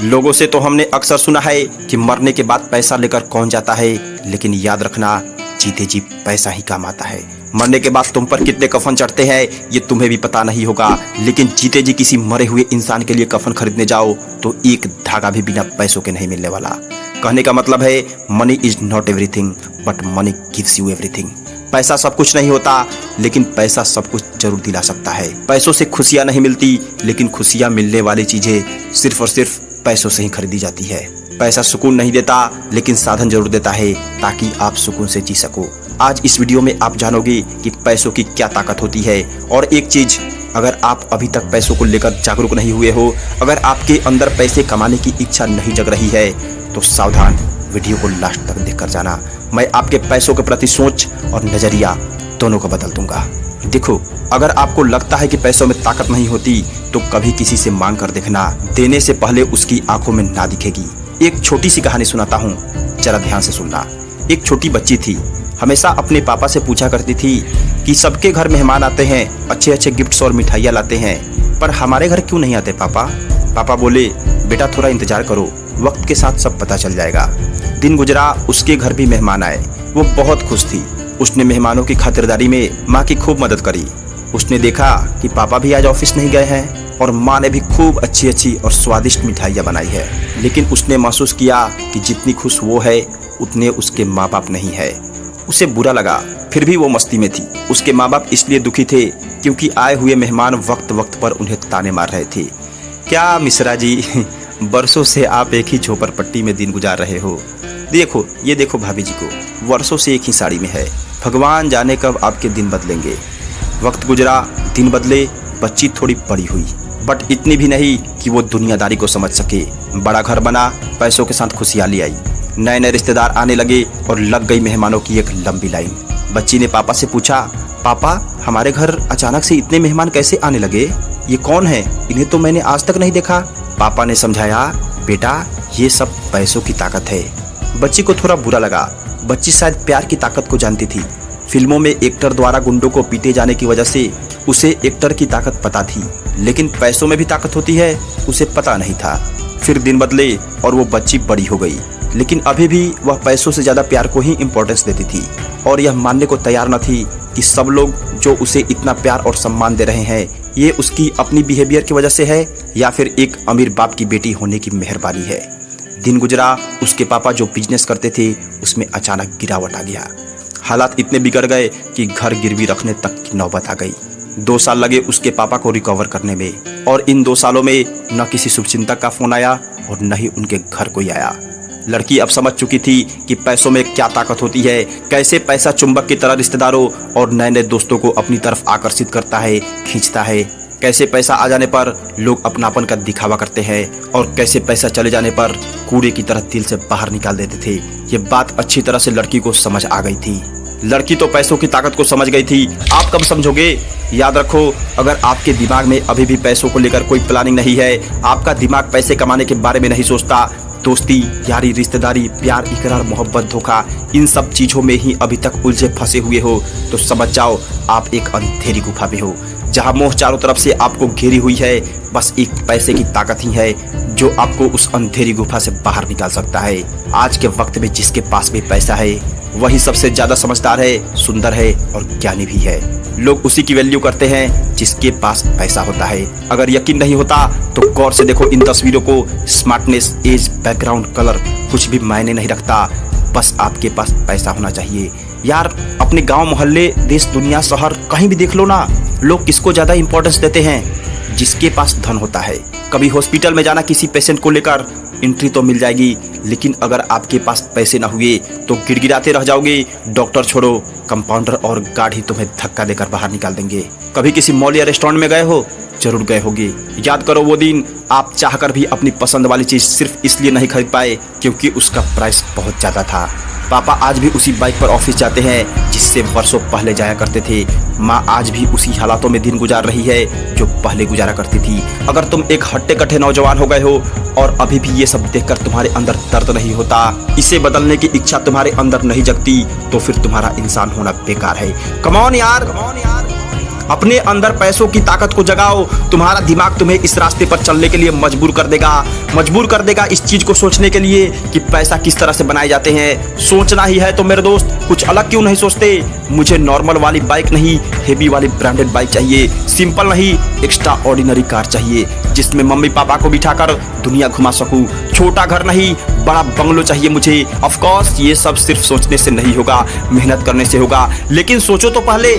लोगों से तो हमने अक्सर सुना है कि मरने के बाद पैसा लेकर कौन जाता है, लेकिन याद रखना जीते जी पैसा ही काम आता है। मरने के बाद तुम पर कितने कफन चढ़ते हैं ये तुम्हें भी पता नहीं होगा, लेकिन जीते जी किसी मरे हुए इंसान के लिए कफन खरीदने जाओ तो एक धागा भी बिना पैसों के नहीं मिलने वाला। कहने का मतलब है money is not everything but money gives you everything. पैसा सब कुछ नहीं होता, लेकिन पैसा सब कुछ जरूर दिला सकता है। पैसों से खुशियां नहीं मिलती, लेकिन खुशियां मिलने वाली चीजें सिर्फ और सिर्फ पैसों से ही खरीदी जाती है। पैसा सुकून नहीं देता, लेकिन साधन जरूर देता है ताकि आप सुकून से जी सको। आज इस वीडियो में आप जानोगे कि पैसों की क्या ताकत होती है। और एक चीज, अगर आप अभी तक पैसों को लेकर जागरूक नहीं हुए हो, अगर आपके अंदर पैसे कमाने की इच्छा नहीं जग रही है, तो सावधान, वीडियो को लास्ट तक देखकर जाना। मैं आपके पैसों के प्रति सोच और नजरिया दोनों को बदल दूंगा। देखो, अगर आपको लगता है कि पैसों में ताकत नहीं होती तो कभी किसी से मांग कर देखना, देने से पहले उसकी आंखों में ना दिखेगी। एक छोटी सी कहानी सुनाता हूँ, जरा ध्यान से सुनना। एक छोटी बच्ची थी, हमेशा अपने पापा से पूछा करती थी कि सबके घर मेहमान आते हैं, अच्छे अच्छे गिफ्ट्स और मिठाइयाँ लाते हैं, पर हमारे घर क्यों नहीं आते पापा? पापा बोले, बेटा थोड़ा इंतजार करो, वक्त के साथ सब पता चल जाएगा। दिन गुजरा, उसके घर भी मेहमान आए। वो बहुत खुश थी। उसने मेहमानों की खातिरदारी में माँ की खूब मदद करी। उसने देखा कि पापा भी आज ऑफिस नहीं गए हैं और माँ ने भी खूब अच्छी अच्छी और स्वादिष्ट मिठाइयाँ बनाई है। लेकिन उसने महसूस किया कि जितनी खुश वो है उतने उसके माँ बाप नहीं है। उसे बुरा लगा, फिर भी वो मस्ती में थी। उसके माँ बाप इसलिए दुखी थे क्योंकि आए हुए मेहमान वक्त वक्त पर उन्हें ताने मार रहे थे। क्या मिश्रा जी, बरसों से आप एक ही झोपड़पट्टी में दिन गुजार रहे हो। देखो, ये देखो भाभी जी को, वर्षों से एक ही साड़ी में है। भगवान जाने कब आपके दिन बदलेंगे। वक्त गुजरा, दिन बदले, बच्ची थोड़ी बड़ी हुई, बट इतनी भी नहीं कि वो दुनियादारी को समझ सके। बड़ा घर बना, पैसों के साथ खुशहाली आई, नए नए रिश्तेदार आने लगे और लग गई मेहमानों की एक लंबी लाइन। बच्ची ने पापा से पूछा, पापा हमारे घर अचानक से इतने मेहमान कैसे आने लगे? ये कौन है? इन्हें तो मैंने आज तक नहीं देखा। पापा ने समझाया, बेटा ये सब पैसों की ताकत है। बच्ची को थोड़ा बुरा लगा। बच्ची शायद प्यार की ताकत को जानती थी। फिल्मों में एक्टर द्वारा गुंडों को पीटे जाने की वजह से उसे एक्टर की ताकत पता थी, लेकिन पैसों में भी ताकत होती है उसे पता नहीं था। फिर दिन बदले और वो बच्ची बड़ी हो गई, लेकिन अभी भी वह पैसों से ज़्यादा प्यार को ही इम्पोर्टेंस देती थी और यह मानने को तैयार न थी कि सब लोग जो उसे इतना प्यार और सम्मान दे रहे हैं ये उसकी अपनी बिहेवियर की वजह से है या फिर एक अमीर बाप की बेटी होने की मेहरबानी है। दिन गुजरा, उसके पापा जो बिजनेस करते थे उसमें अचानक गिरावट आ गया। हालात इतने बिगड़ गए कि घर गिरवी रखने तक की नौबत आ गई। 2 साल लगे उसके पापा को रिकवर करने में, और इन 2 सालों में न किसी शुभचिंतक का फोन आया और न ही उनके घर कोई आया। लड़की अब समझ चुकी थी कि पैसों में क्या ताकत होती है, कैसे पैसा चुंबक की तरह रिश्तेदारों और नए नए दोस्तों को अपनी तरफ आकर्षित करता है, खींचता है। कैसे पैसा आ जाने पर लोग अपनापन का दिखावा करते हैं और कैसे पैसा चले जाने पर कूड़े की तरह दिल से बाहर निकाल देते थे। ये बात अच्छी तरह से लड़की को समझ आ गई थी। लड़की तो पैसों की ताकत को समझ गई थी, आप कब समझोगे? याद रखो, अगर आपके दिमाग में अभी भी पैसों को लेकर कोई प्लानिंग नहीं है, आपका दिमाग पैसे कमाने के बारे में नहीं सोचता, दोस्ती, यारी, रिश्तेदारी, प्यार, इकरार, मोहब्बत, धोखा, इन सब चीजों में ही अभी तक उलझे फंसे हुए हो, तो समझ जाओ आप एक अंधेरी गुफा में हो, जहां मोह चारों तरफ से आपको घेरी हुई है। बस एक पैसे की ताकत ही है जो आपको उस अंधेरी गुफा से बाहर निकाल सकता है। आज के वक्त में जिसके पास भी पैसा है वही सबसे ज्यादा समझदार है, सुंदर है और ज्ञानी भी है। लोग उसी की वैल्यू करते हैं जिसके पास पैसा होता है। अगर यकीन नहीं होता तो गौर से देखो इन तस्वीरों को। स्मार्टनेस, एज, बैकग्राउंड, कलर कुछ भी मायने नहीं रखता, बस आपके पास पैसा होना चाहिए। यार, अपने गांव, मोहल्ले, देश, दुनिया, शहर कहीं भी देख लो ना, लोग किसको ज्यादा इंपॉर्टेंस देते हैं? जिसके पास धन होता है। कभी हॉस्पिटल में जाना, किसी पेशेंट को लेकर एंट्री तो मिल जाएगी, लेकिन अगर आपके पास पैसे ना हुए तो गिड़गिड़ाते रह जाओगे। डॉक्टर छोड़ो, कंपाउंडर और गार्ड ही तुम्हें धक्का देकर बाहर निकाल देंगे। कभी किसी मॉल या रेस्टोरेंट में गए हो? जरूर गए होगे। याद करो वो दिन, आप चाहकर भी अपनी पसंद वाली चीज सिर्फ इसलिए नहीं खरीद पाए क्योंकि उसका प्राइस बहुत ज्यादा था। पापा आज भी उसी बाइक पर ऑफिस जाते हैं जिससे वर्षों पहले जाया करते थे। माँ आज भी उसी हालातों में दिन गुजार रही है जो पहले गुजारा करती थी। अगर तुम एक हट्टे कट्टे नौजवान हो गए हो और अभी भी ये सब देखकर तुम्हारे अंदर दर्द नहीं होता, इसे बदलने की इच्छा तुम्हारे अंदर नहीं जगती, तो फिर तुम्हारा इंसान होना बेकार है। कम ऑन यार। अपने अंदर पैसों की ताकत को जगाओ। तुम्हारा दिमाग तुम्हें इस रास्ते पर चलने के लिए मजबूर कर देगा इस चीज को सोचने के लिए कि पैसा किस तरह से बनाए जाते हैं। सोचना ही है तो मेरे दोस्त कुछ अलग क्यों नहीं सोचते। मुझे नॉर्मल वाली बाइक नहीं, हेवी वाली ब्रांडेड बाइक चाहिए। सिंपल नहीं, एक्स्ट्रा ऑर्डिनरी कार चाहिए जिसमें मम्मी पापा को बिठाकर दुनिया घुमा सकूं। छोटा घर नहीं, बड़ा बंगलो चाहिए मुझे। ऑफ कोर्स ये सब सिर्फ सोचने से नहीं होगा, मेहनत करने से होगा। लेकिन सोचो तो पहले।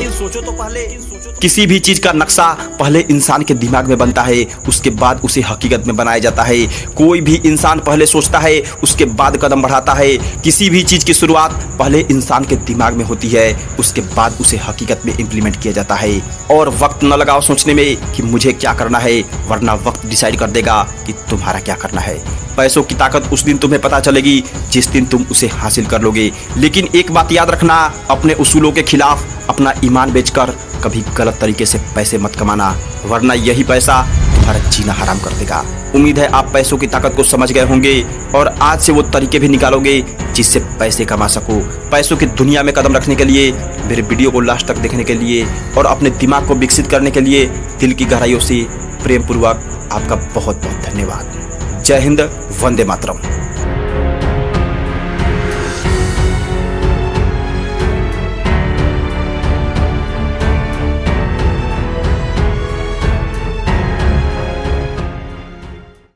किसी भी चीज का नक्शा पहले इंसान के दिमाग में बनता है, उसके बाद उसे हकीकत में बनाया जाता है। कोई भी इंसान पहले सोचता है, उसके बाद कदम बढ़ाता है। किसी भी चीज की शुरुआत पहले इंसान के दिमाग में होती है, उसके बाद उसे हकीकत में इंप्लीमेंट किया जाता है। और वक्त न लगाओ सोचने में कि मुझे क्या करना है, वरना वक्त डिसाइड कर देगा कि तुम्हारा क्या करना है। पैसों की ताकत उस दिन तुम्हें पता चलेगी जिस दिन तुम उसे हासिल कर लोगे। लेकिन एक बात याद रखना, अपने उसूलों के खिलाफ अपना ईमान बेचकर कभी गलत तरीके से पैसे मत कमाना, वरना यही पैसा तुम्हारा जीना हराम कर देगा। उम्मीद है आप पैसों की ताकत को समझ गए होंगे और आज से वो तरीके भी निकालोगे जिससे पैसे कमा सको। पैसों की दुनिया में कदम रखने के लिए, मेरे वीडियो को लास्ट तक देखने के लिए और अपने दिमाग को विकसित करने के लिए दिल की गहराइयों से प्रेम पूर्वक आपका बहुत बहुत धन्यवाद। जय हिंद, वंदे मातरम।